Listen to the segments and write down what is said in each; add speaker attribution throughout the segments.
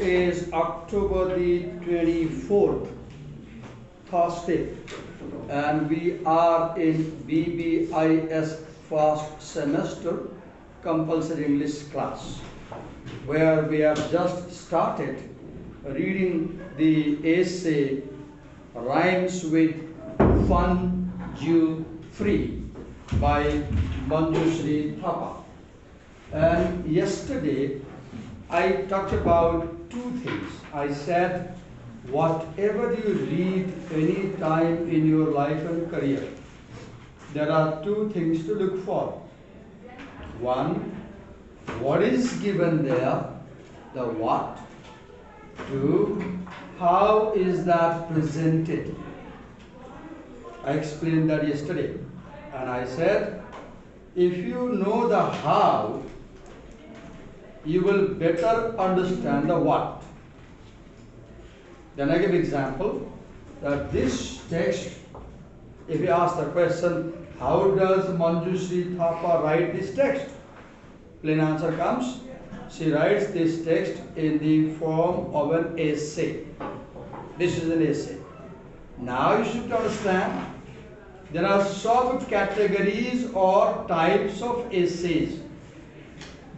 Speaker 1: is October the 24th, Thursday, and we are in BBIS first semester compulsory English class, where we have just started reading the essay Rhymes with Fun, Jew, Free by Manjushri Thapa. And yesterday I talked about two things. I said, whatever you read any time in your life and career, there are two things to look for. One, what is given there, the what. Two, how is that presented? I explained that yesterday, and I said, if you know the how, you will better understand the what. Then I give example that this text, if you ask the question, how does Manjushri Thapa write this text? Plain answer comes, she writes this text in the form of an essay. This is an essay. Now you should understand, there are subcategories or types of essays.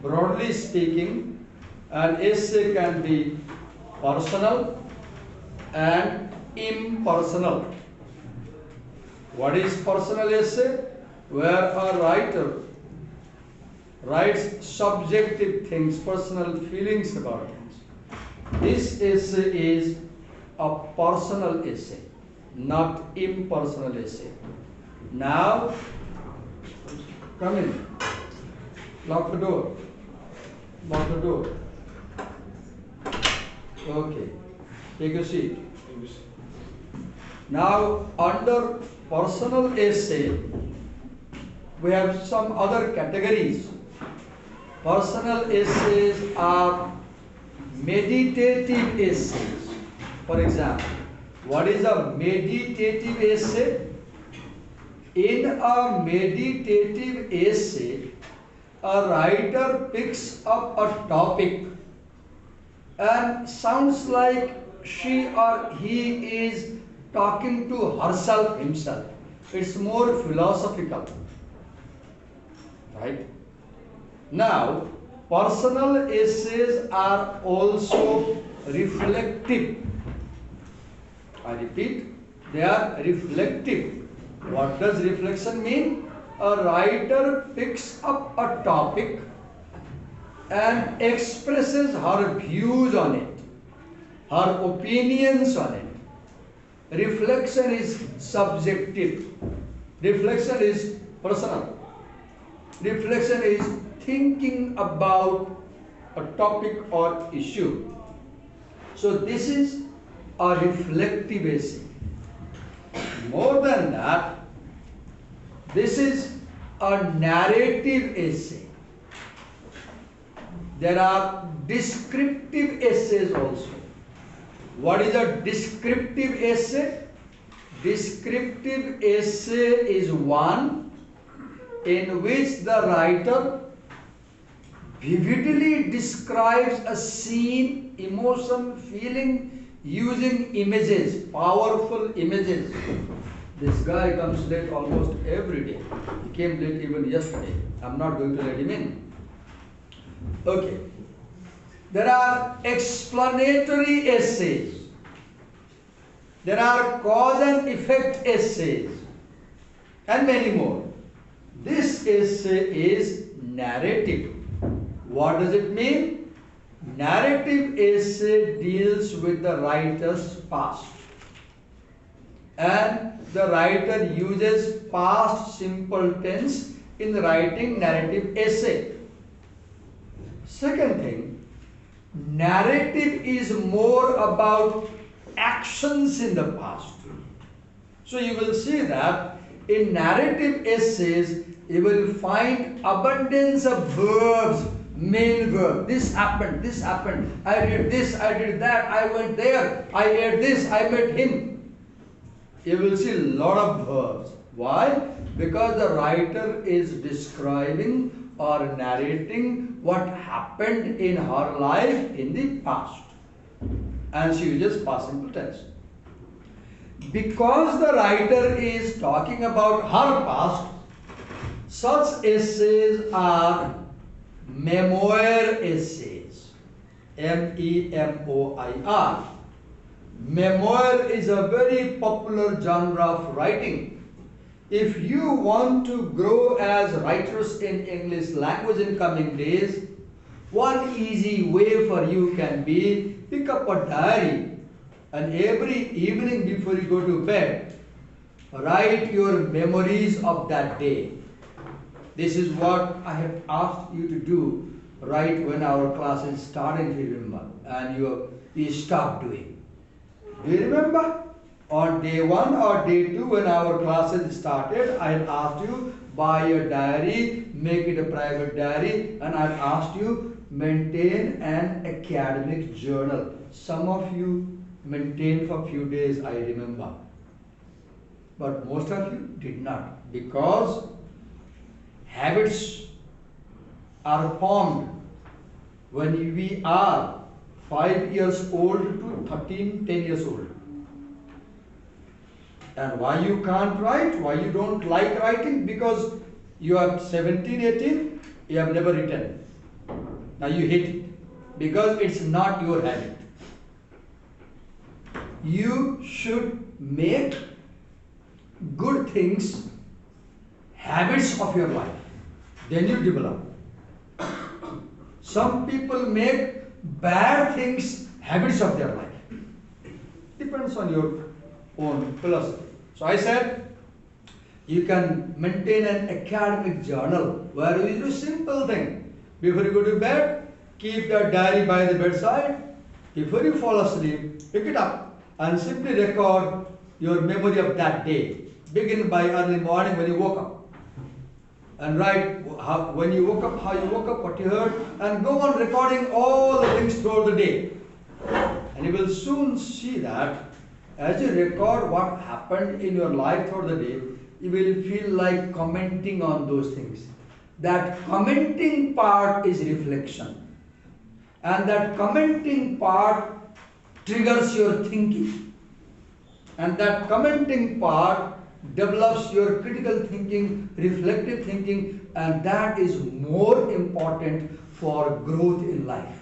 Speaker 1: Broadly speaking, an essay can be personal and impersonal. What is personal essay? Where a writer writes subjective things, personal feelings about things. This essay is a personal essay, not impersonal essay. Now, come in. Lock the door. Lock the door. Okay. Take a seat. Now, under personal essay, we have some other categories. Personal essays are meditative essays. For example, what is a meditative essay? In a meditative essay, a writer picks up a topic and sounds like she or he is talking to herself, himself. It's more philosophical, right? Now, personal essays are also reflective. I repeat, they are reflective. What does reflection mean? A writer picks up a topic and expresses her views on it, her opinions on it. Reflection is subjective. Reflection is personal. Reflection is thinking about a topic or issue. So this is a reflective essay. More than that, this is a narrative essay. There are descriptive essays also. What is a descriptive essay? Descriptive essay is one in which the writer vividly describes a scene, emotion, feeling using images, powerful images. This guy comes late almost every day. He came late even yesterday. I'm not going to let him in. Okay. There are explanatory essays. There are cause and effect essays. And many more. This essay is narrative. What does it mean? Narrative essay deals with the writer's past. And the writer uses past simple tense in writing narrative essay. Second thing, narrative is more about actions in the past. So you will see that in narrative essays, you will find abundance of verbs, main verb. This happened, I did this, I did that, I went there, I ate this, I met him. You will see a lot of verbs. Why? Because the writer is describing or narrating what happened in her life in the past. And she uses past simple tense. Because the writer is talking about her past, such essays are memoir essays. MEMOIR. Memoir is a very popular genre of writing. If you want to grow as writers in English language in coming days, one easy way for you can be pick up a diary and every evening before you go to bed, write your memories of that day. This is what I have asked you to do right when our classes started, if you remember, and you stopped doing. Do you remember? On day 1 or day 2 when our classes started, I had asked you buy a diary, make it a private diary, and I had asked you maintain an academic journal. Some of you maintained for a few days, I remember. But most of you did not, because habits are formed when we are 5 years old to 10 years old. And why you can't write? Why you don't like writing? Because you are 17, 18, you have never written. Now you hate it because it's not your habit. You should make good things habits of your life. Then you develop. Some people make bad things habits of their life. Depends on your own philosophy. So I said, you can maintain an academic journal where you do simple thing. Before you go to bed, keep the diary by the bedside. Before you fall asleep, pick it up and simply record your memory of that day. Begin by early morning when you woke up. And write when you woke up, how you woke up, what you heard, and go on recording all the things throughout the day. And you will soon see that as you record what happened in your life throughout the day, you will feel like commenting on those things. That commenting part is reflection. And that commenting part triggers your thinking. And that commenting part develops your critical thinking, reflective thinking, and that is more important for growth in life.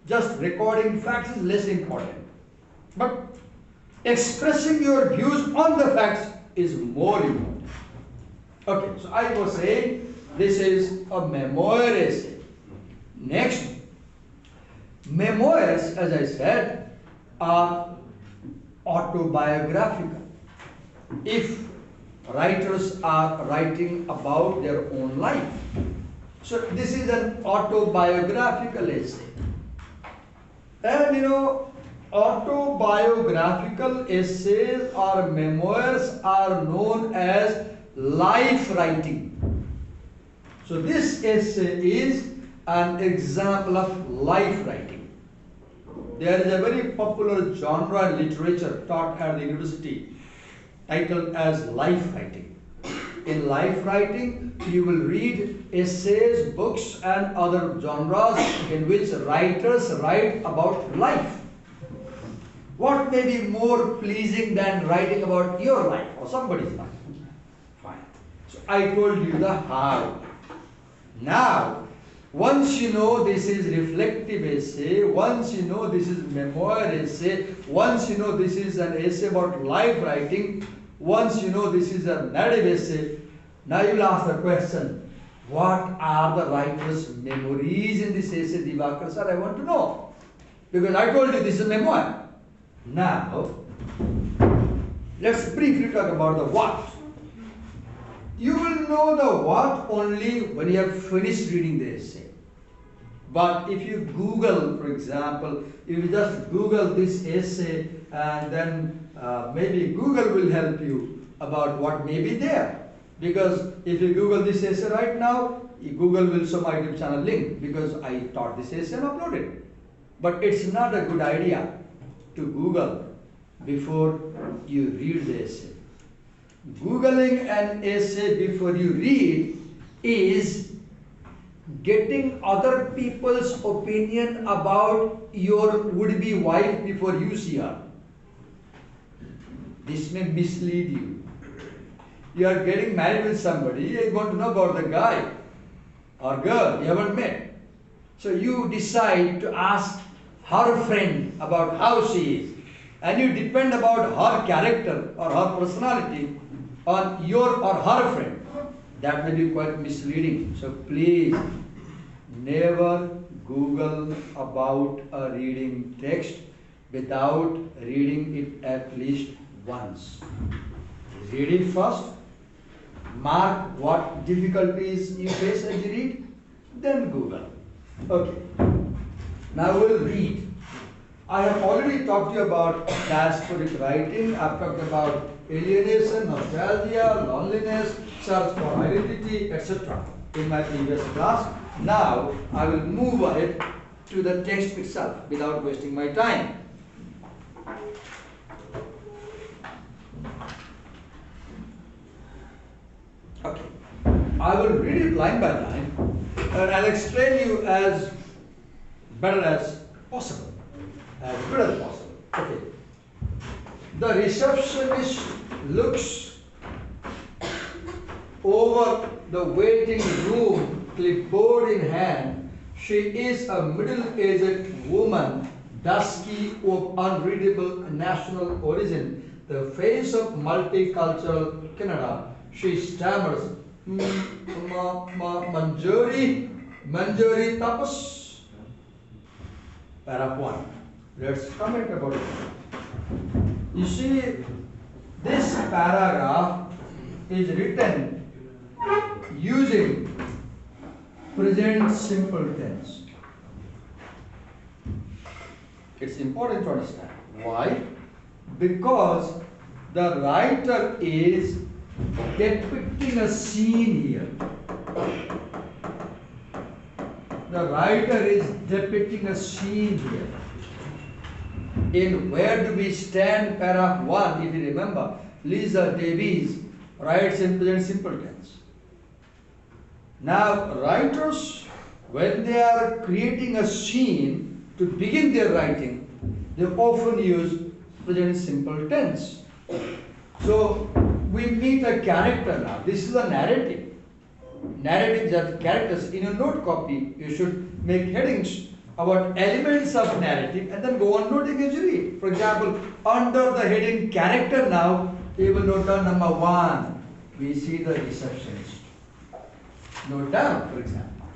Speaker 1: Just recording facts is less important. But expressing your views on the facts is more important. Okay, so I was saying this is a memoir essay. Next, memoirs, as I said, are autobiographical. If writers are writing about their own life. So this is an autobiographical essay. And you know, autobiographical essays or memoirs are known as life writing. So this essay is an example of life writing. There is a very popular genre in literature taught at the university titled as life writing. In life writing, you will read essays, books, and other genres in which writers write about life. What may be more pleasing than writing about your life or somebody's life? Fine. So I told you the how. Now, once you know this is reflective essay, once you know this is memoir essay, once you know this is an essay about life writing, once you know this is a narrative essay, now you will ask the question, what are the writer's memories in this essay, Divakar sir? I want to know. Because I told you this is a memoir. Now, let's briefly talk about the what. You will know the what only when you have finished reading the essay. But if you Google, for example, if you just Google this essay and then maybe Google will help you about what may be there. Because if you Google this essay right now, Google will show my YouTube channel link because I taught this essay and uploaded it. But it's not a good idea to Google before you read the essay. Googling an essay before you read is getting other people's opinion about your would-be wife before you see her. This may mislead you. You are getting married with somebody, you want to know about the guy or girl you haven't met. So you decide to ask her friend about how she is. And you depend about her character or her personality on your or her friend. That may be quite misleading. So please, never Google about a reading text without reading it at least once. Read it first. Mark what difficulties you face as you read. Then Google. Okay. Now we'll read. I have already talked to you about diasporic writing. I've talked about alienation, nostalgia, loneliness, search for identity, etc. in my previous class. Now I will move ahead to the text itself without wasting my time. Okay. I will read it line by line and I'll explain you as better as possible. As good as possible. Okay. The receptionist looks over the waiting room, clipboard in hand. She is a middle-aged woman, dusky, of unreadable national origin, the face of multicultural Canada. She stammers, Manjari tapas. Paragraph 1. Let's comment about it. You see, this paragraph is written using present simple tense. It's important to understand. Why? Because the writer is depicting a scene here. The writer is depicting a scene here. In Where Do We Stand, paragraph 1, if you remember, Lisa Davies writes in present simple tense. Now, writers, when they are creating a scene to begin their writing, they often use present simple tense. So, we meet a character now. This is a narrative. Narratives are characters. In your note copy, you should make headings about elements of narrative and then go on noting as you read. For example, under the heading character now, you will note down number 1. We see the receptionist. Note down, for example.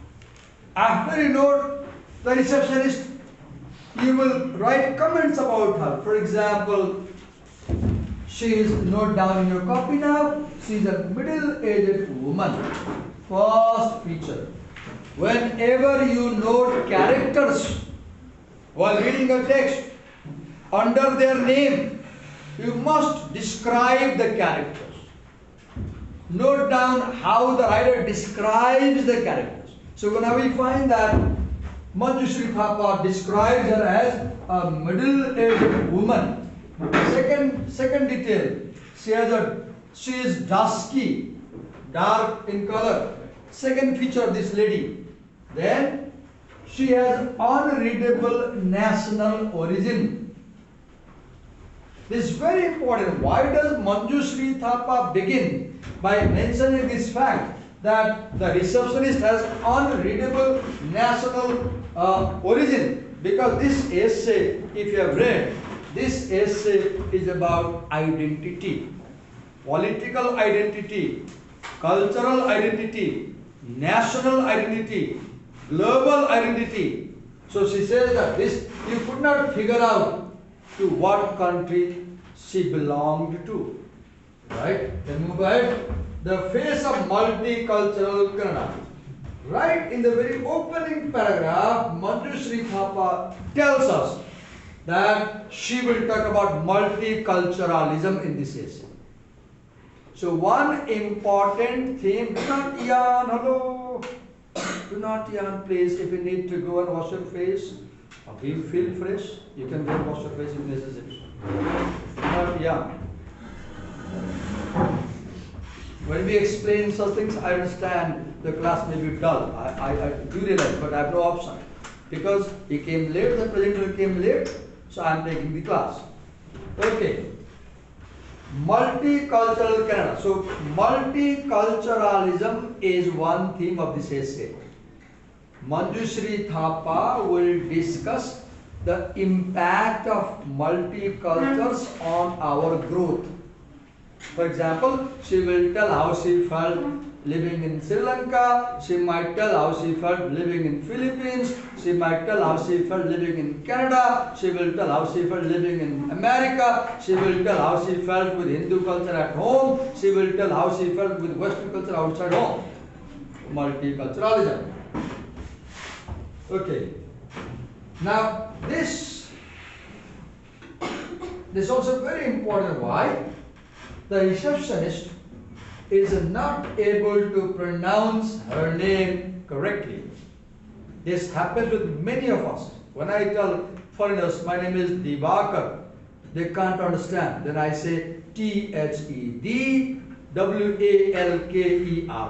Speaker 1: After you note the receptionist, you will write comments about her. For example, she is, note down in your copy now, she is a middle-aged woman. First feature. Whenever you note characters while reading a text under their name, you must describe the characters. Note down how the writer describes the characters. So now we find that Manjushri Thapa describes her as a middle-aged woman. Second detail, she is dusky, dark in color. Second feature of this lady. Then she has unreadable national origin. This is very important. Why does Manjushri Thapa begin by mentioning this fact that the receptionist has unreadable national origin? Because this essay, if you have read, this essay is about identity, political identity, cultural identity, national identity, global identity. So she says that this, you could not figure out to what country she belonged to. Right? Then move ahead. The face of multicultural Canada. Right in the very opening paragraph, Manjushri Thapa tells us that she will talk about multiculturalism in this essay. So one important theme, do not yawn, hello. Do not yawn, please. If you need to go and wash your face, or you feel fresh, you can go and wash your face if necessary. Do not yawn. When we explain such things, I understand the class may be dull. I do realize, but I have no option. Because he came late, the presenter came late, so I am taking the class. Okay. Multicultural Canada. So, multiculturalism is one theme of this essay. Manjushri Thapa will discuss the impact of multicultures on our growth. For example, she will tell how she felt living in Sri Lanka, she might tell how she felt living in Philippines, she might tell how she felt living in Canada, she will tell how she felt living in America, she will tell how she felt with Hindu culture at home, she will tell how she felt with Western culture outside home. Multiculturalism. Okay. Now this is also very important. Why? The receptionist is not able to pronounce her name correctly. This happens with many of us. When I tell foreigners, my name is Divakar, they can't understand. Then I say T-H-E-D-W-A-L-K-E-R,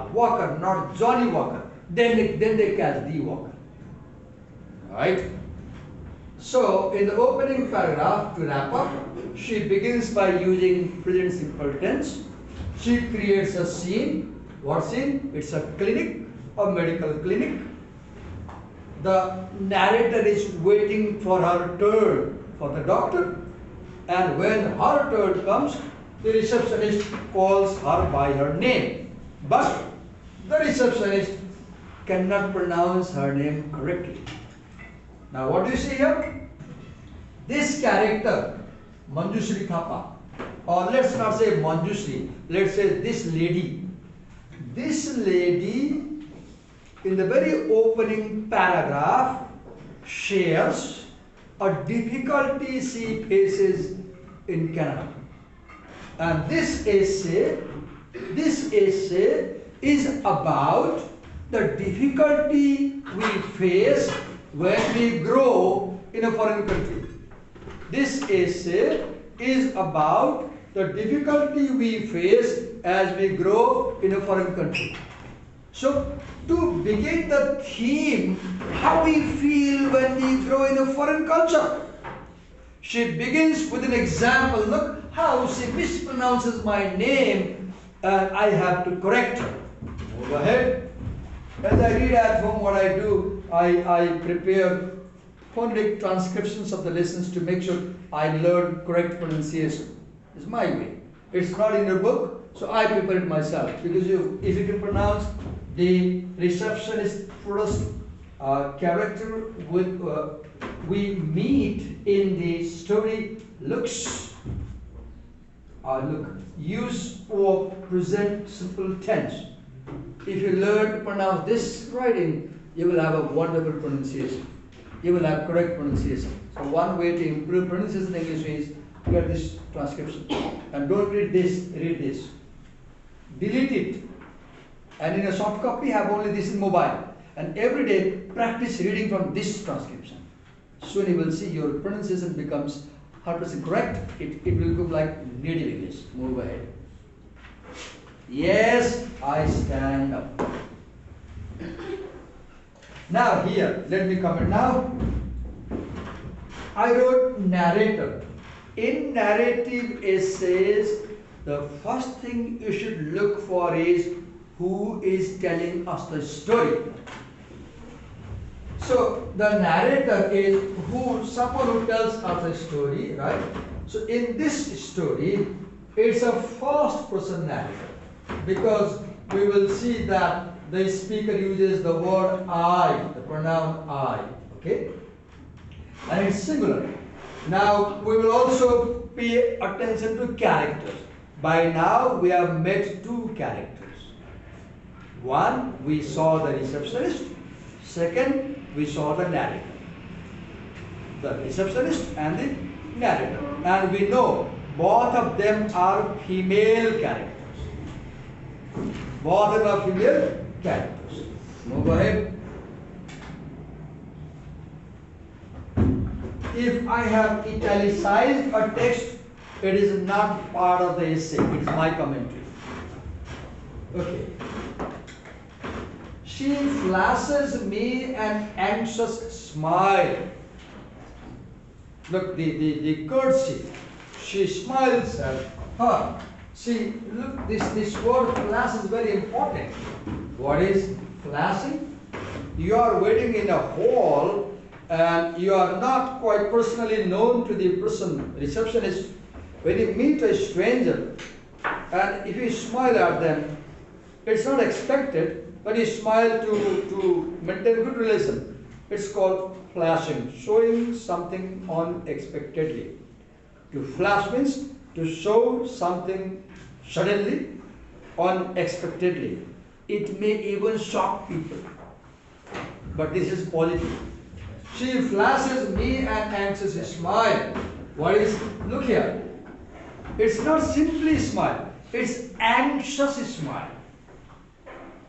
Speaker 1: Walker, not Johnny Walker. Then they catch D Walker. Right? So, in the opening paragraph, to wrap up, she begins by using present simple tense. She creates a scene. What scene? It's a clinic, a medical clinic. The narrator is waiting for her turn for the doctor. And when her turn comes, the receptionist calls her by her name. But the receptionist cannot pronounce her name correctly. Now what do you see here? This character, Manjushri Thapa, or let's not say Manjushri, let's say this lady. This lady, in the very opening paragraph, shares a difficulty she faces in Canada. And this essay is about the difficulty we face when we grow in a foreign country. This essay is about the difficulty we face as we grow in a foreign country. So, to begin the theme, how we feel when we grow in a foreign culture. She begins with an example. Look how she mispronounces my name and I have to correct her. Go ahead. As I read at home, what I do, I prepare phonetic transcriptions of the lessons to make sure I learn correct pronunciation. It's my way. It's not in your book, so I prepare it myself. Because if you can pronounce the receptionist first character with we meet in the story looks use or present simple tense. If you learn to pronounce this writing, you will have a wonderful pronunciation. You will have correct pronunciation. So one way to improve pronunciation in English is get this transcription. And don't read this, read this. Delete it. And in a soft copy, have only this in mobile. And every day, practice reading from this transcription. Soon you will see your pronunciation becomes 100% correct. It will look like native English. Move ahead. Yes, I stand up. Now here, let me comment now. I wrote narrator. In narrative essays, the first thing you should look for is who is telling us the story. So the narrator is someone who tells us a story, right? So in this story, it's a first person narrator because we will see that the speaker uses the word I, the pronoun I, okay? And it's singular. Now we will also pay attention to characters. By now we have met two characters. One, we saw the receptionist. Second, we saw the narrator. The receptionist and the narrator. And we know both of them are female characters. Both of them are female characters. Move ahead. If I have italicized a text, it is not part of the essay. It is my commentary. Okay. She flashes me an anxious smile. Look, the courtesy. She smiles at her. See, look, this word flash is very important. What is flashing? You are waiting in a hall and you are not quite personally known to the person, receptionist. When you meet a stranger and if you smile at them, it's not expected, but you smile to maintain good relation. It's called flashing, showing something unexpectedly. To flash means to show something suddenly, unexpectedly. It may even shock people. But this is positive. She flashes me an anxious smile. What is, look here. It's not simply smile, it's anxious smile.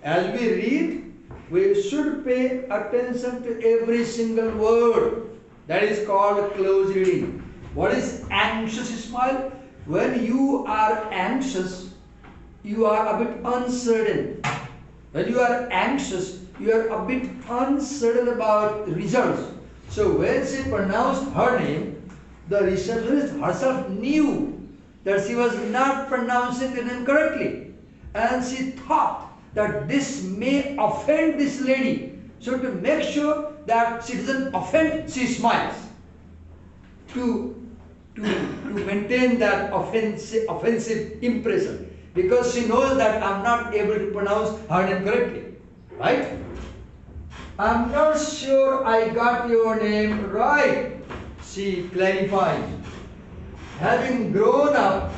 Speaker 1: As we read, we should pay attention to every single word. That is called close reading. What is anxious smile? When you are anxious, you are a bit uncertain. When you are anxious, you are a bit uncertain about results. So when she pronounced her name, the receptionist herself knew that she was not pronouncing the name correctly. And she thought that this may offend this lady. So to make sure that she doesn't offend, she smiles. To maintain that offensive impression. Because she knows that I'm not able to pronounce her name correctly. Right? I'm not sure I got your name right, she clarifies. Having grown up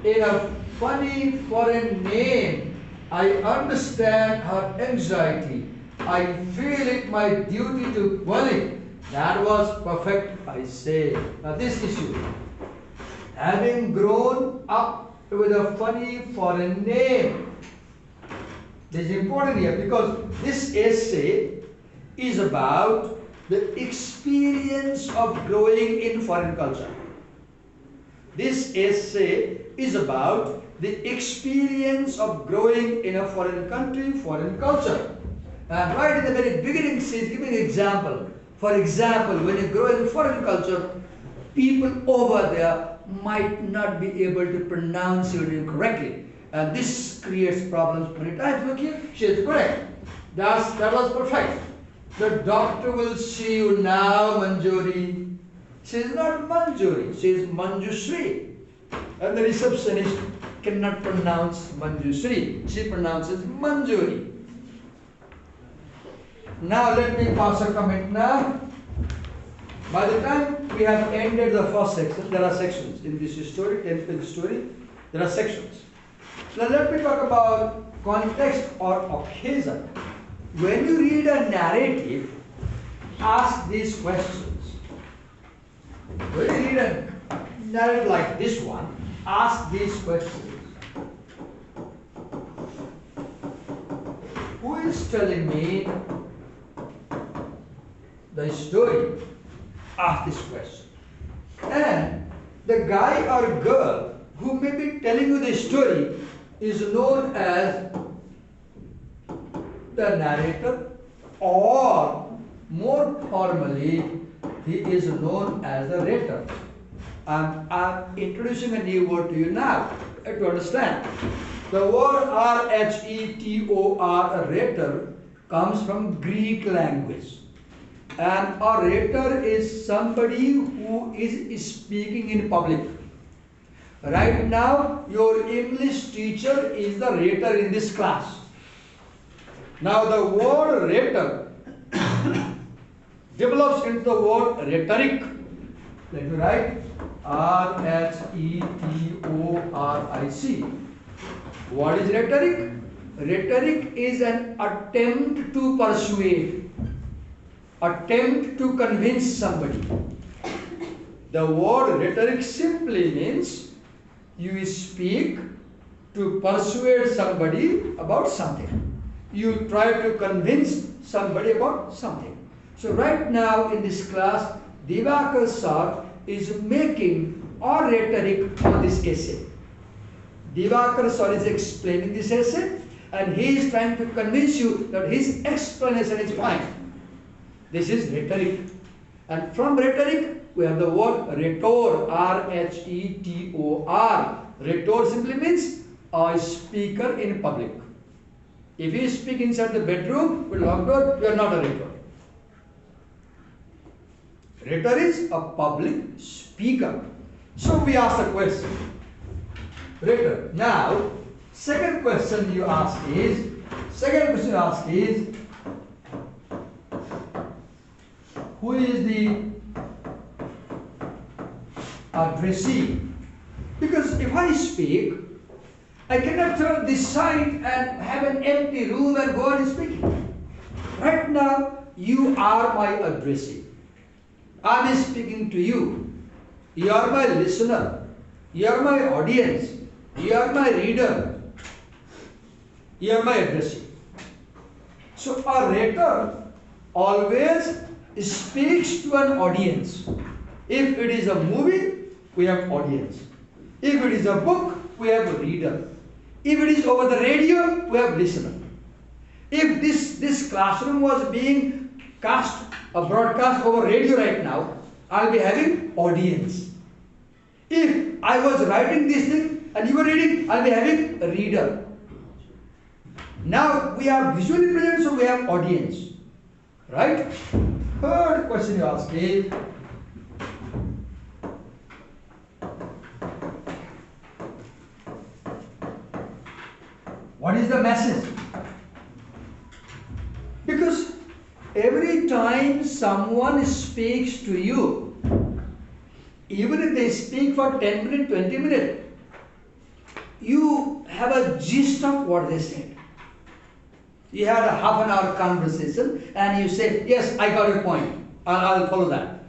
Speaker 1: in a funny foreign name, I understand her anxiety. I feel it my duty to quell it. That was perfect, I say. Now this issue. Having grown up with a funny foreign name. This is important here because this essay is about the experience of growing in foreign culture. This essay is about the experience of growing in a foreign country, forein culture. And right in the very beginning, she's giving an example. For example, when you grow in foreign culture, people over there might not be able to pronounce your name correctly. And this creates problems many times. Look here, she is correct. That was perfect. The doctor will see you now, Manjuri. She is not Manjuri, she is Manjushree. And the receptionist cannot pronounce Manjushree. She pronounces Manjuri. Now let me pass a comment now. By the time we have ended the first section, there are sections in this story, 10th page story, there are sections. Now let me talk about context or occasion. When you read a narrative, ask these questions. When you read a narrative like this one, ask these questions. Who is telling me the story? Ask this question. And the guy or girl who may be telling you the story is known as the narrator, or more formally, he is known as the rater. I'm introducing a new word to you now to understand. The word R-H-E-T-O-R, rater, comes from Greek language. And a rater is somebody who is speaking in public. Right now, your English teacher is the rater in this class. Now, the word rater develops into the word rhetoric. Let me write R-H-E-T-O-R-I-C. What is rhetoric? Rhetoric is an attempt to persuade, attempt to convince somebody. The word rhetoric simply means you speak to persuade somebody about something. You try to convince somebody about something. So right now in this class, Divakar sir is making a rhetoric on this essay. Divakar sir is explaining this essay and he is trying to convince you that his explanation is fine. This is rhetoric. And from rhetoric, we have the word rhetor, R-H-E-T-O-R. Rhetor simply means a speaker in public. If you speak inside the bedroom with locked door, you are not a rhetor. Rhetor is a public speaker. So we ask the question. Rhetor. Now, second question you ask is, who is the addressee? Because if I speak, I cannot turn this side and have an empty room and go on speaking. Right now, you are my addressee. I am speaking to you. You are my listener. You are my audience. You are my reader. You are my addressee. So a rhetor always speaks to an audience. If it is a movie, we have audience. If it is a book, we have a reader. If it is over the radio, we have listener. If this classroom was being broadcast over radio right now, I'll be having audience. If I was writing this thing and you were reading, I'll be having a reader. Now we are visually present, so we have audience. Right? Third question you ask is, what is the message? Because every time someone speaks to you, even if they speak for 10 minutes, 20 minutes, you have a gist of what they said. You had a half an hour conversation and you say, yes, I got your point. I'll follow that.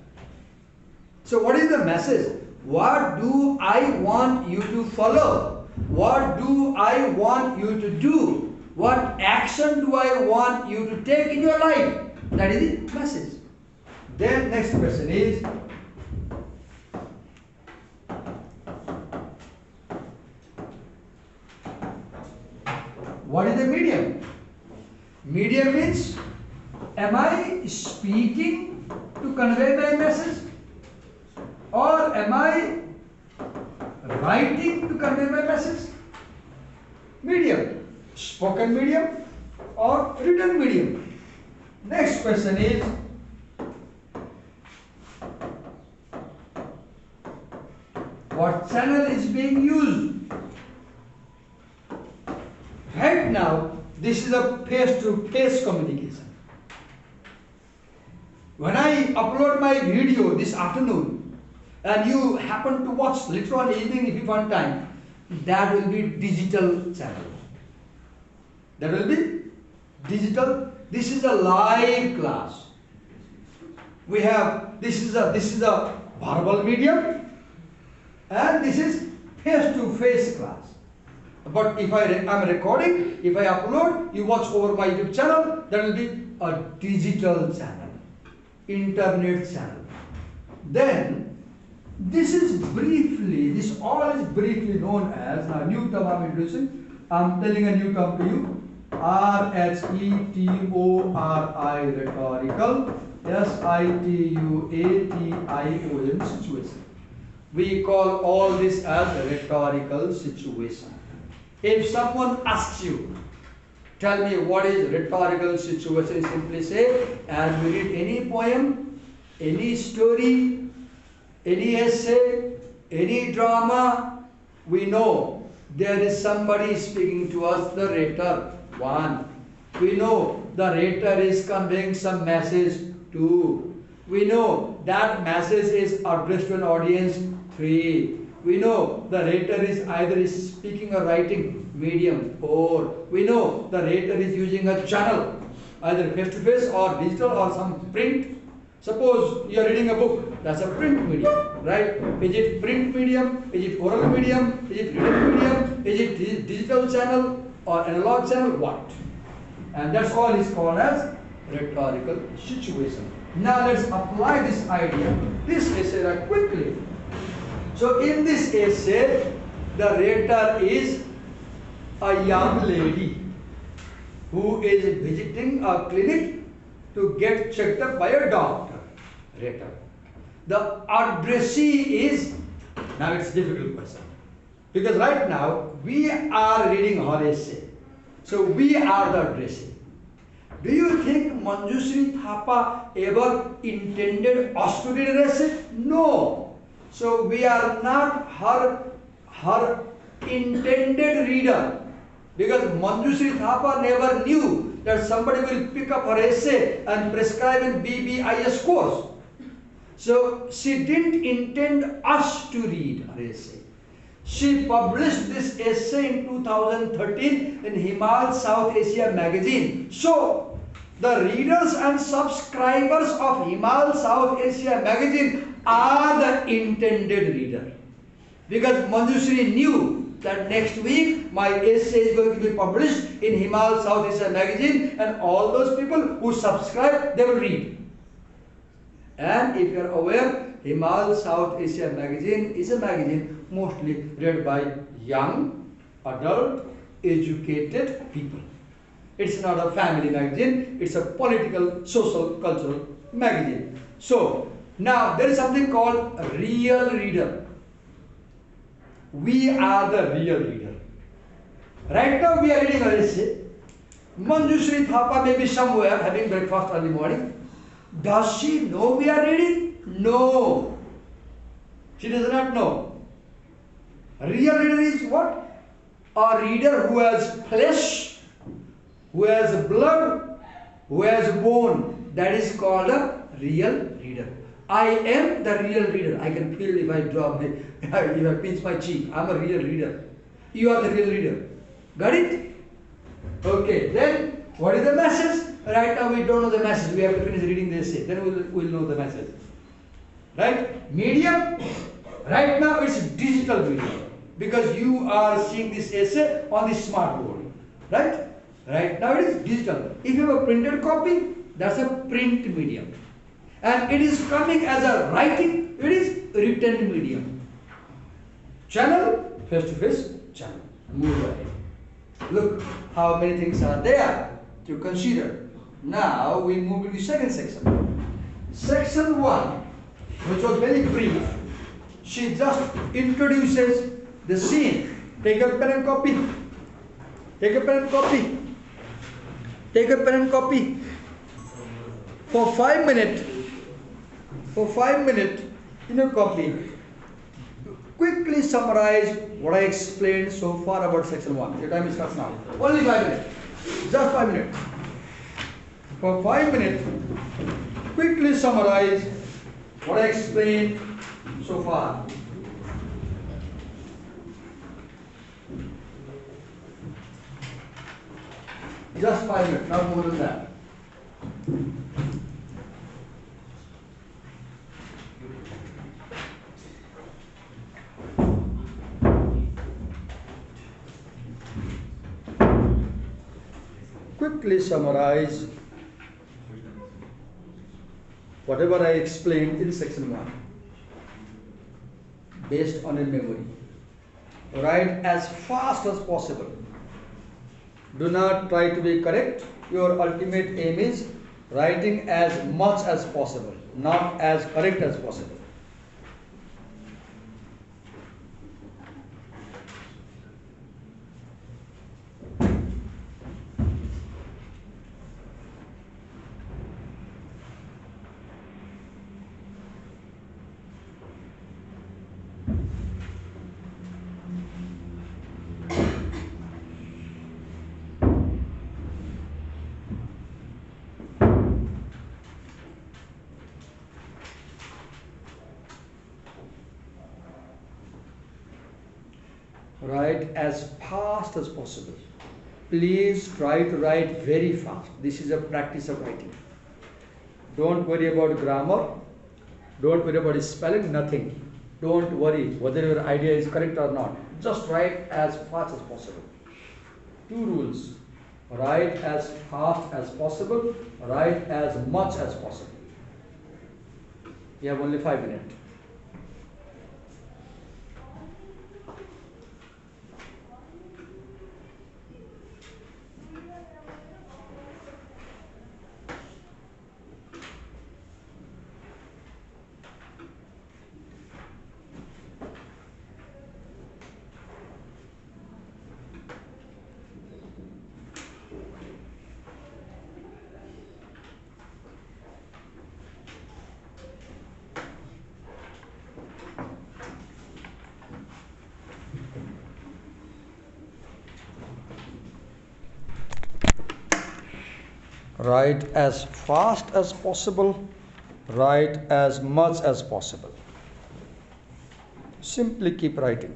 Speaker 1: So what is the message? What do I want you to follow? What do I want you to do? What action do I want you to take in your life? That is the message. Then next question is, what is the medium? Medium means, am I speaking to convey my message? Or am I writing to convey my message? Medium. Spoken medium or written medium? Next question is, what channel is being used? Right now, this is a face-to-face communication. When I upload my video this afternoon, and you happen to watch later on evening if you find time, that will be digital channel. That will be digital. This is a live class. We have, this is a verbal medium, and this is face-to-face class. But if I'm recording, if I upload, you watch over my YouTube channel, that will be a digital channel, internet channel. Then, this all is briefly known as, a new term I'm introducing. I'm telling a new term to you, R-H-E-T-O-R-I, rhetorical, S-I-T-U-A-T-I-O-N, situation. We call all this as a rhetorical situation. If someone asks you, tell me what is rhetorical situation, simply say, as we read any poem, any story, any essay, any drama, we know there is somebody speaking to us, the rhetor, 1. We know the rhetor is conveying some message, 2. We know that message is addressed to an audience, 3. We know the rhetor is either speaking or writing, medium, 4. We know the rhetor is using a channel, either face-to-face or digital or some print. Suppose you are reading a book, that's a print medium, right? Is it print medium? Is it oral medium? Is it written medium? Is it digital channel or analog channel? What? And that's all is called as rhetorical situation. Now let's apply this idea, this essay quickly. So in this essay, the rhetor is a young lady. who is visiting a clinic to get checked up by a doctor. Writer. The addressee is, now it's a difficult question. Because right now we are reading her essay. So we are the addressee. Do you think Manjushree Thapa ever intended us to read an essay? No. So we are not her intended reader. Because Manjushree Thapa never knew that somebody will pick up her essay and prescribe in BBIS course. So she didn't intend us to read her essay. She published this essay in 2013 in Himal South Asia magazine. So the readers and subscribers of Himal South Asia magazine are the intended reader. Because Manjushree knew that next week my essay is going to be published in Himal South Asia magazine, and all those people who subscribe, they will read. And if you are aware, Himal South Asia magazine is a magazine mostly read by young, adult, educated people. It's not a family magazine, it's a political, social, cultural magazine. So, now there is something called a real reader. We are the real reader. Right now we are reading a essay. Manjushree Thapa may be somewhere having breakfast early morning. Does she know we are reading? No. She does not know. A real reader is what? A reader who has flesh, who has blood, who has bone. That is called a real reader. I am the real reader. I can feel if I drop it, if I pinch my cheek. I am a real reader. You are the real reader. Got it? Okay, then what is the message? Right now we don't know the message. We have to finish reading the essay. Then we'll know the message. Right? Medium. Right now it's digital medium. Because you are seeing this essay on the smart board. Right? Right now it is digital. If you have a printed copy, that's a print medium. And it is coming as a writing, it is written medium. Channel, face-to-face channel. Move ahead. Look how many things are there to consider. Now we move to the second section. Section 1, which was very brief, she just introduces the scene. Take a pen and copy. Take a pen and copy. Take a pen and copy. For 5 minutes, in a copy, quickly summarize what I explained so far about section 1. Your time starts now. Only 5 minutes. Just 5 minutes. For 5 minutes, quickly summarize what I explained so far. Just 5 minutes, not more than that. Quickly summarize whatever I explained in section 1 based on a memory. Write as fast as possible. Do not try to be correct. Your ultimate aim is writing as much as possible, not as correct as possible. Write as fast as possible. Please try to write very fast. This is a practice of writing. Don't worry about grammar. Don't worry about spelling, nothing. Don't worry whether your idea is correct or not. Just write as fast as possible. 2 rules. Write as fast as possible. Write as much as possible. You have only 5 minutes. Write as fast as possible. Write as much as possible. Simply keep writing.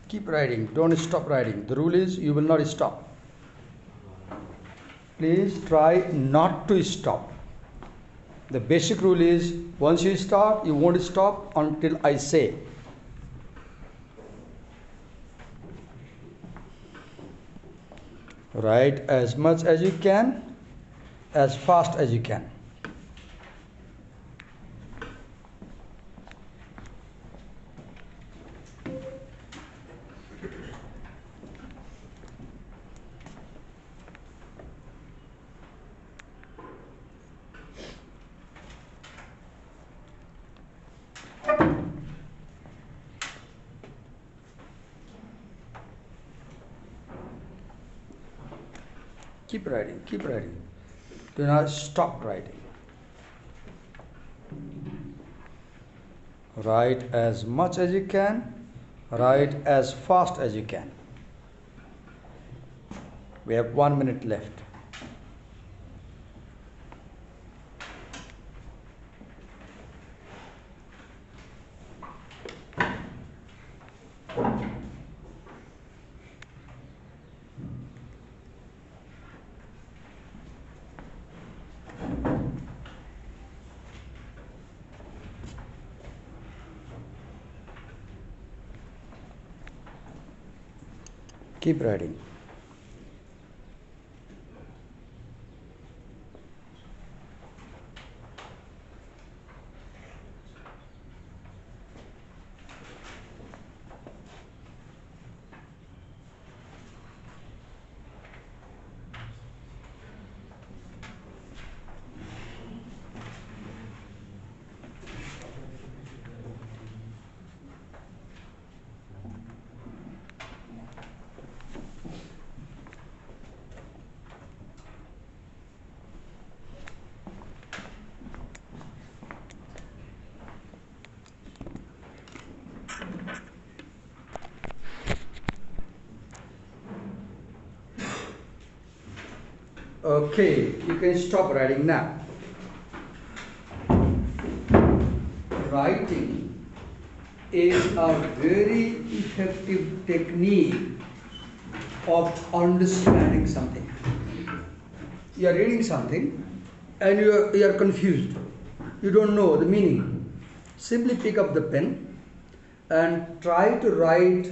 Speaker 1: Keep writing, don't stop writing. The rule is you will not stop. Please try not to stop. The basic rule is once you start, you won't stop until I say. Write as much as you can, as fast as you can. Keep writing, keep writing. Do not stop writing. Write as much as you can, write as fast as you can. We have 1 minute left. Keep writing. Okay, you can stop writing now. Writing is a very effective technique of understanding something. You are reading something and you are confused. You don't know the meaning. Simply pick up the pen and try to write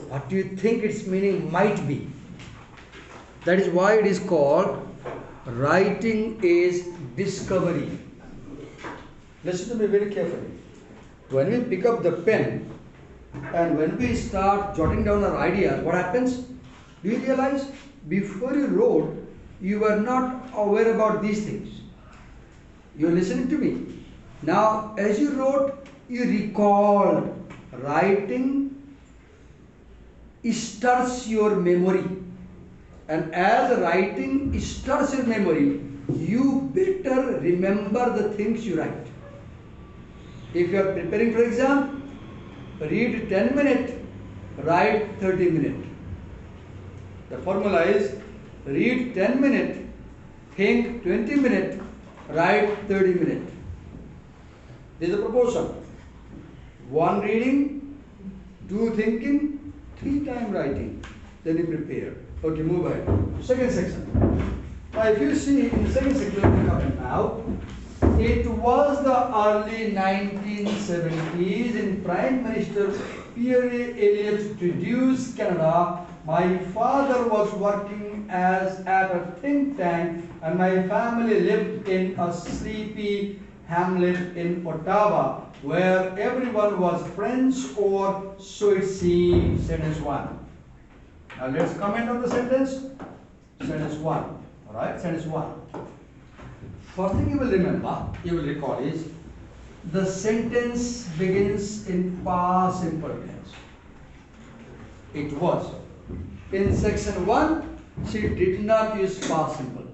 Speaker 1: what you think its meaning might be. That is why it is called writing is discovery. Listen to me very carefully. When we pick up the pen and when we start jotting down our ideas, what happens? Do you realize before you wrote, you were not aware about these things? You're listening to me. Now, as you wrote, you recalled. Writing stirs your memory. And as writing stirs your memory, you better remember the things you write. If you are preparing for exam, read 10 minutes, write 30 minutes. The formula is read 10 minutes, think 20 minutes, write 30 minutes. This is the proportion. 1 reading, 2 thinking, 3 time writing. Then you prepare. Okay, move ahead. Second section. Now, if you see in the second section, now, it was the early 1970s in Prime Minister Pierre Elliott reduced Canada. My father was working at a think tank, and my family lived in a sleepy hamlet in Ottawa, where everyone was French, or so it seems. Sentence 1. Now let's comment on the sentence. Sentence 1. Alright, sentence 1. First thing you will remember, you will recall is the sentence begins in past simple tense. It was. In section 1, she did not use past simple.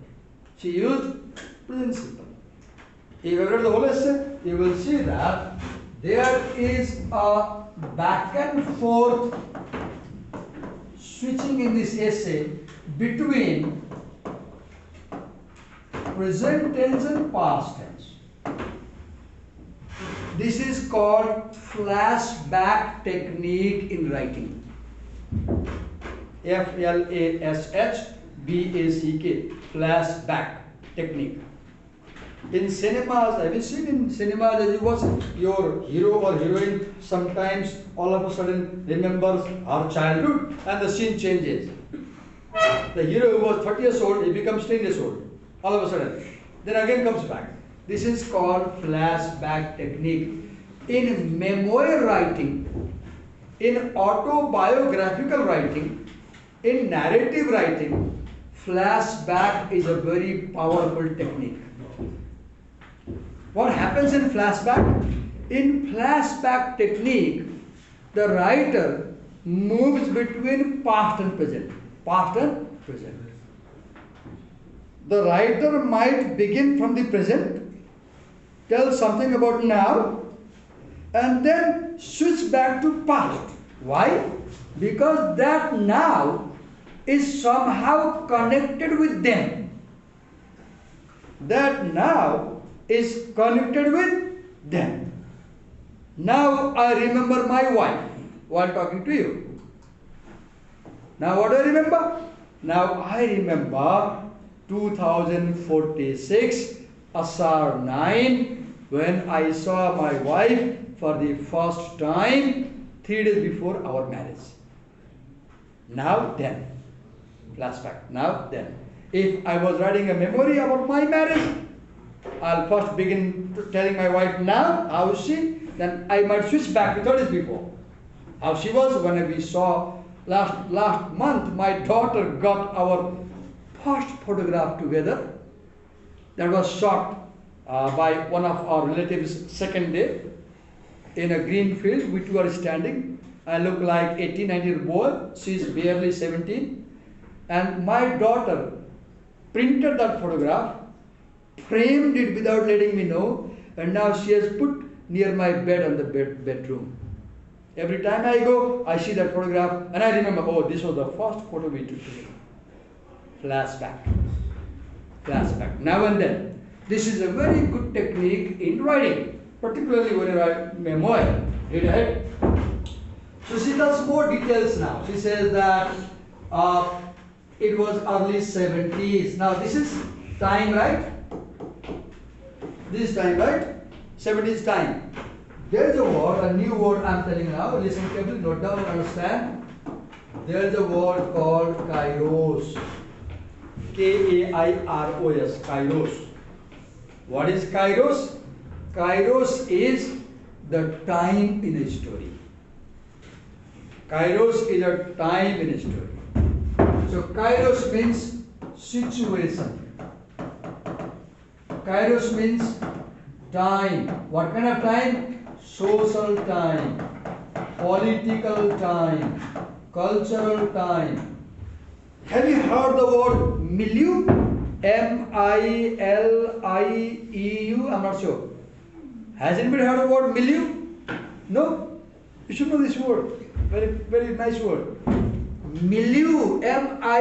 Speaker 1: She used present simple. If you read the whole essay, you will see that there is a back and forth switching in this essay between present tense and past tense. This is called flashback technique in writing. Flashback, flashback technique. In cinemas, have you seen in cinemas as you watch your hero or heroine sometimes all of a sudden remembers her childhood and the scene changes. The hero who was 30 years old, he becomes 10 years old. All of a sudden. Then again comes back. This is called flashback technique. In memoir writing, in autobiographical writing, in narrative writing, flashback is a very powerful technique. What happens in flashback? In flashback technique, the writer moves between past and present. Past and present. The writer might begin from the present, tell something about now, and then switch back to past. Why? Because that now is somehow connected with them. That now is connected with them. Now I remember my wife while talking to you. Now what do I remember? Now I remember 2046, Asar 9, when I saw my wife for the first time 3 days before our marriage. Now then, flashback, now then. If I was writing a memory about my marriage, I'll first begin telling my wife now, how is she? Then I might switch back to 3 days before. How she was when we saw last month, my daughter got our first photograph together that was shot by one of our relatives second day in a green field which we were standing. I look like 18, 19-year-old boy. She is barely 17. And my daughter printed that photograph, framed it without letting me know, and now she has put near my bed on the bedroom. Every time I go, I see that photograph and I remember, oh, this was the first photo we took together. Flashback. Flashback. Now and then. This is a very good technique in writing, particularly when you write memoir. Read ahead. So she does more details now. She says that it was early 70s. Now this is time, right? This is time, right? 70s time. There is a word, a new word I'm telling now. Listen carefully, note down and understand. There is a word called kairos. K-A-I-R-O-S. Kairos. What is kairos? Kairos is the time in a story. Kairos is a time in a story. So kairos means situation. Kairos means time. What kind of time? Social time, political time, cultural time. Have you heard the word milieu? M-I-L-I-E-U? I'm not sure. Has anybody heard the word milieu? No? You should know this word. Very, very nice word. Milieu. M-I-L-I-E-U.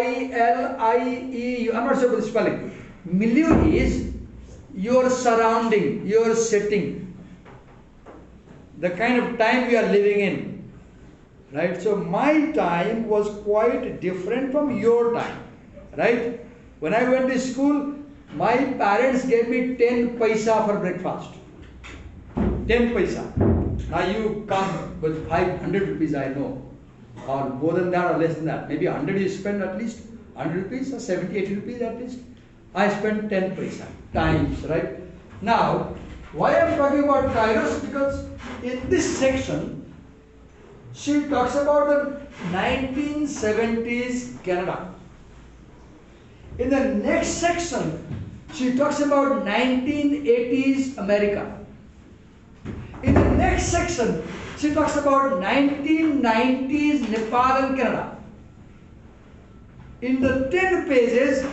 Speaker 1: I'm not sure about the spelling. Milieu is your surrounding, your setting. The kind of time we are living in, right? So my time was quite different from your time, right? When I went to school, my parents gave me 10 paisa for breakfast. 10 paisa. Now you come with 500 rupees, I know, or more than that or less than that. Maybe 100 you spend at least, 100 rupees or 70, 80 rupees at least. I spend 10 paisa times, right? Now, why I am talking about Kairos? Because in this section, she talks about the 1970s Canada. In the next section, she talks about 1980s America. In the next section, she talks about 1990s Nepal and Canada. In the 10 pages,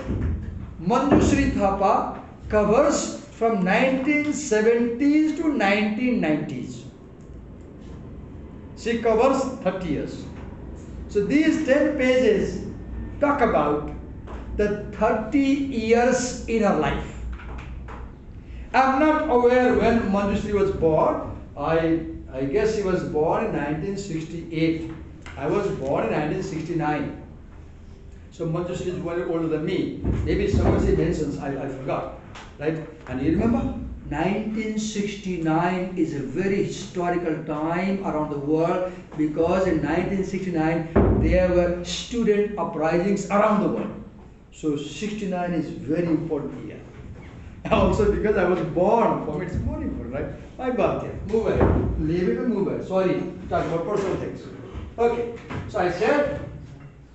Speaker 1: Manjushree Thapa covers from 1970s to 1990s. She covers 30 years. So these 10 pages talk about the 30 years in her life. I'm not aware when Manjushree was born. I guess she was born in 1968. I was born in 1969. So Manjushree is one year older than me. Maybe someone she mentions, I forgot. Right? And you remember? 1969 is a very historical time around the world because in 1969 there were student uprisings around the world. So 69 is very important year. Also because I was born, for me it's more important, right? My birthday. Move ahead. Leave it and move ahead. Sorry, talk about personal things. Okay. So I said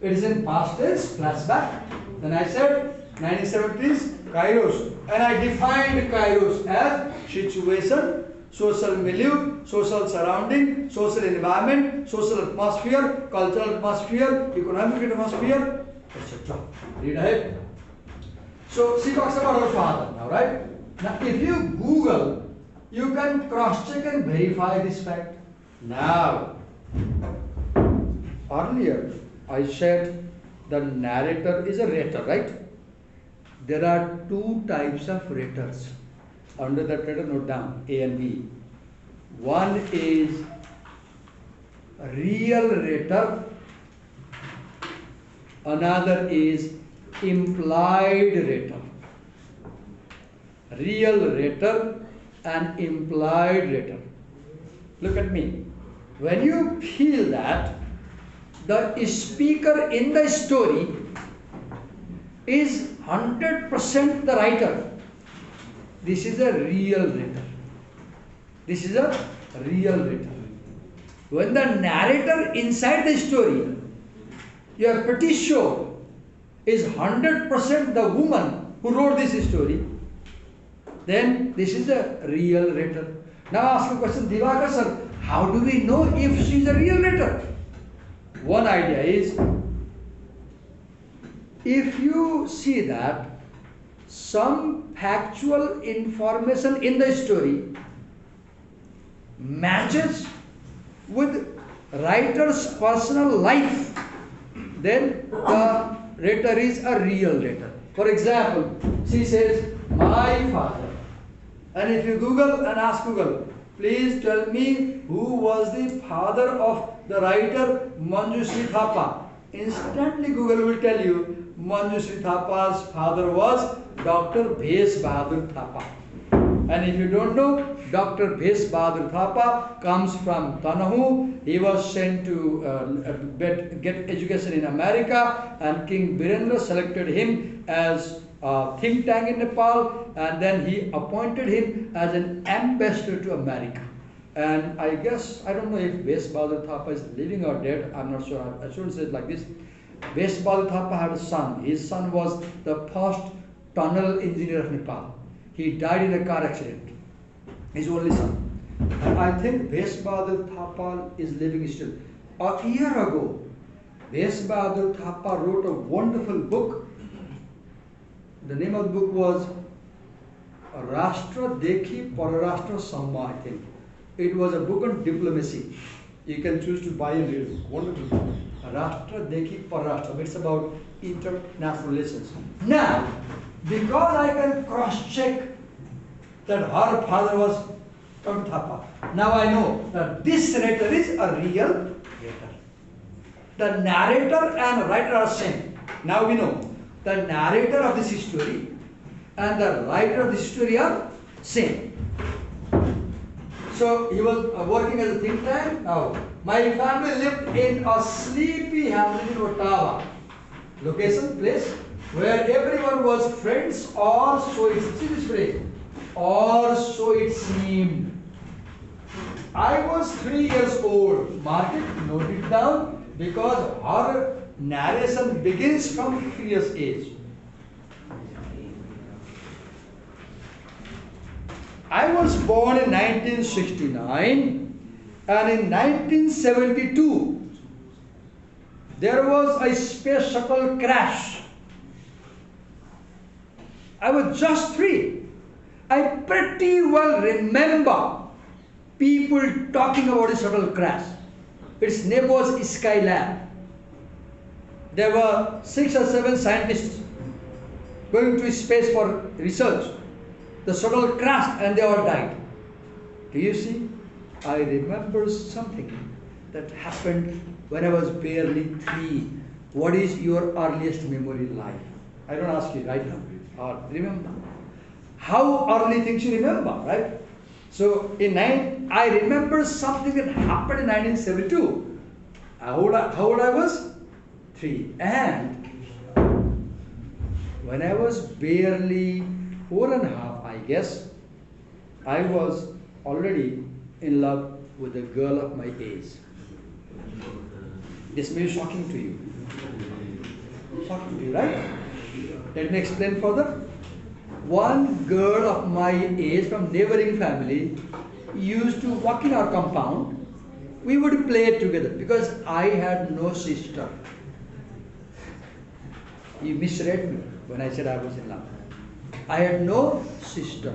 Speaker 1: it is in past tense, flashback. Then I said 1970s, Kairos. And I defined Kairos as situation, social milieu, social surrounding, social environment, social atmosphere, cultural atmosphere, economic atmosphere, etc. Read ahead. So she talks about her father now, right? Now if you Google, you can cross-check and verify this fact. Now, earlier I said the narrator is a writer, right? There are two types of writers. Under that letter, note down A and B. One is real writer, another is implied writer. Real writer and implied writer. Look at me. When you feel that the speaker in the story is 100% the writer, this is a real writer. This is a real writer. When the narrator inside the story, you are pretty sure, is 100% the woman who wrote this story, then this is a real writer. Now ask a question, Divakar sir, how do we know if she is a real writer? One idea is, if you see that some factual information in the story matches with writer's personal life, then the writer is a real writer. For example, she says, my father. And if you Google and ask Google, please tell me who was the father of the writer Manjushree Thapa. Instantly Google will tell you Manjushree Thapa's father was Dr. Bhes Bahadur Thapa. And if you don't know, Dr. Bhes Bahadur Thapa comes from Tanahu. He was sent to get education in America, and King Birendra selected him as a think tank in Nepal, and then he appointed him as an ambassador to America. And I guess, I don't know if Bhes Bahadur Thapa is living or dead, I'm not sure, I shouldn't say it like this. Bhes Bahadur Thapa had a son. His son was the first tunnel engineer of Nepal. He died in a car accident. His only son. And I think Bhes Bahadur Thapa is living still. A year ago, Bhes Bahadur Thapa wrote a wonderful book. The name of the book was Rashtra Dekhi Pararashtra Samma, I think. It was a book on diplomacy. You can choose to buy and read it. Wonderful book. Rashtra Dekhi Pararashtra. It's about international relations. Now, because I can cross-check that her father was Dr. Thapa, now I know that this writer is a real writer. The narrator and writer are same. Now we know the narrator of this story and the writer of this story are same. So he was working as a think tank. Now, my family lived in a sleepy hamlet in Ottawa. Location, place, where everyone was friends, or so it seemed. See this phrase, or so it seemed. I was 3 years old. Mark it, note it down, because our narration begins from 3 years age. I was born in 1969, and in 1972 there was a space shuttle crash. I was just 3. I pretty well remember people talking about the shuttle crash. Its name was Skylab. There were 6 or 7 scientists going to space for research. The shuttle crashed and they all died. Do you see? I remember something that happened when I was barely 3. What is your earliest memory like? I don't ask you right now. Or remember. How early things you remember, right? So I remember something that happened in 1972. How old I was? 3. And when I was barely 4.5, I guess, I was already in love with a girl of my age. This may be shocking to you. Shocking to you, right? Let me explain further. One girl of my age from neighboring family used to walk in our compound. We would play together because I had no sister. You misread me when I said I was in love. I had no sister.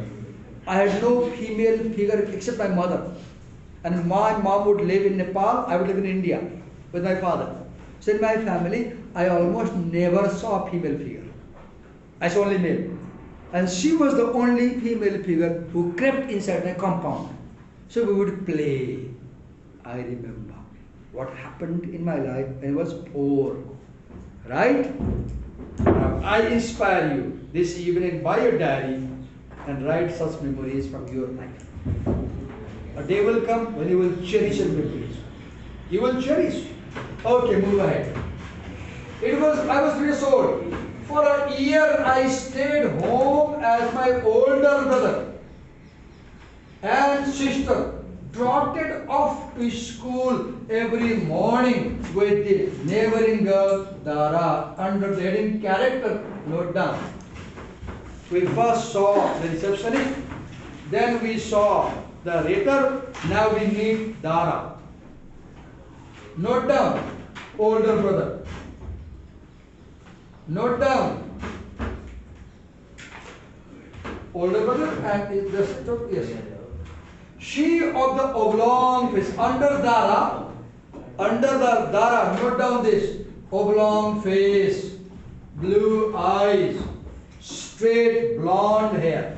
Speaker 1: I had no female figure except my mother. And my mom would live in Nepal, I would live in India with my father. So in my family, I almost never saw a female figure. I saw only male. And she was the only female figure who crept inside my compound. So we would play. I remember what happened in my life when I was poor. Right? Now, I inspire you this evening by your diary and write such memories from your life. A day will come when you will cherish your memories. You will cherish. Okay, move ahead. I was 3 years old. For a year I stayed home as my older brother and sister trotted off to school every morning with the neighboring girl Dara under the heading character. Note down. We first saw the receptionist, then we saw the waiter, now we meet Dara. Note down, older brother. Note down, older brother and the sister, yes. She of the oblong face, under the Dara, note down this, oblong face, blue eyes, straight blonde hair.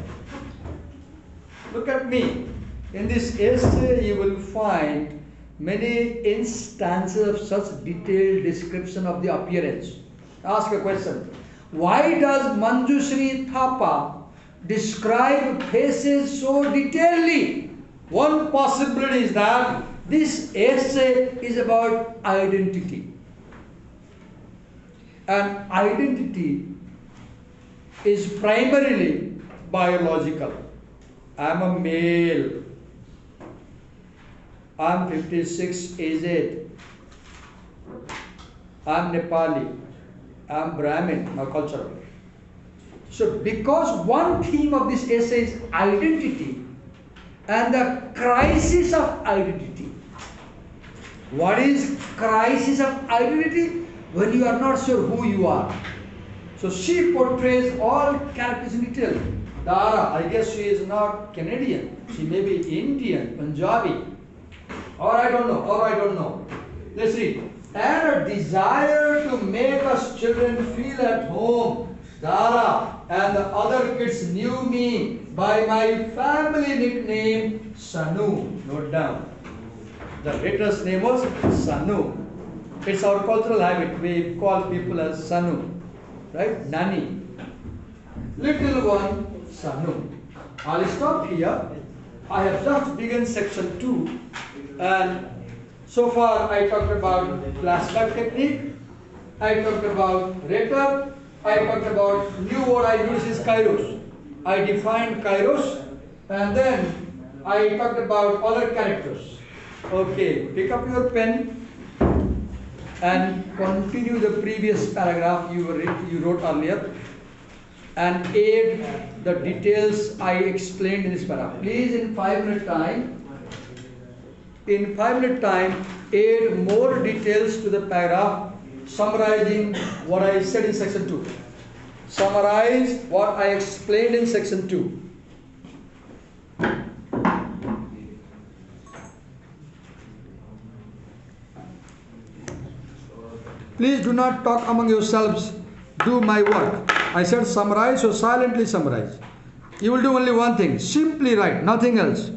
Speaker 1: Look at me. In this essay you will find many instances of such detailed description of the appearance. Ask a question. Why does Manjushri Thapa describe faces so detailedly? One possibility is that this essay is about identity. And identity is primarily biological. I am a male. I am 56 aged. I am Nepali. I am Brahmin, or cultural. So because one theme of this essay is identity and the crisis of identity. What is crisis of identity? When you are not sure who you are. So she portrays all characters in detail. Dara, I guess she is not Canadian. She may be Indian, Punjabi. Or I don't know. Let's read. And a desire to make us children feel at home. Dara and the other kids knew me by my family nickname Sanu. Note down. The writer's name was Sanu. It's our cultural habit. We call people as Sanu. Right? Nani. Little one, Sanu. I'll stop here. I have just begun section 2, and so far I talked about flashback technique, I talked about rater, I talked about new word I use is kairos. I defined kairos, and then I talked about other characters. Okay, pick up your pen and continue the previous paragraph you wrote earlier, and add the details I explained in this paragraph. Please, in 5 minute time, add more details to the paragraph summarizing what I said in section 2. Summarize what I explained in section 2. Please do not talk among yourselves. Do my work. I said summarize, so silently summarize. You will do only one thing. Simply write, nothing else.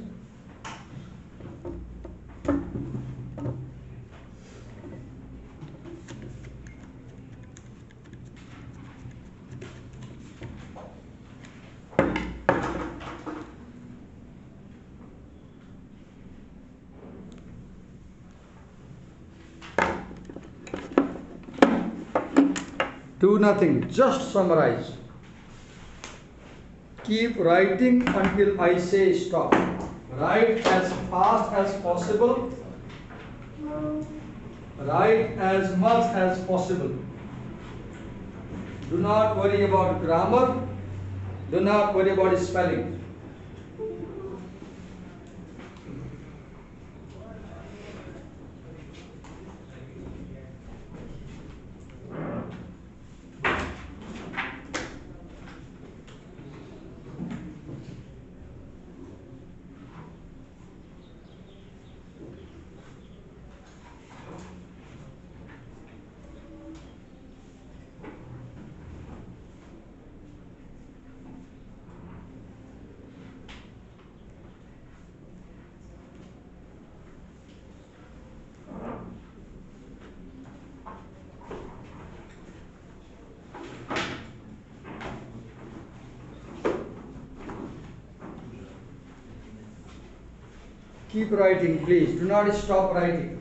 Speaker 1: Do nothing, just summarize. Keep writing until I say stop. Write as fast as possible. Write as much as possible. Do not worry about grammar. Do not worry about spelling. Keep writing, please. Do not stop writing.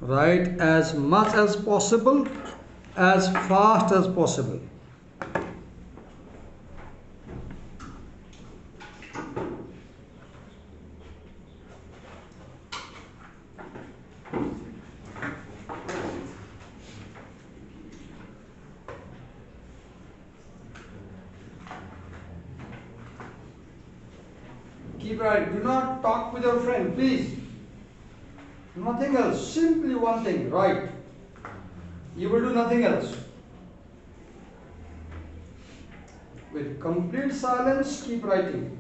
Speaker 1: Write as much as possible, as fast as possible. Keep writing. Do not talk with your friend, please. Nothing else. Simply one thing. Write. You will do nothing else. With complete silence, keep writing.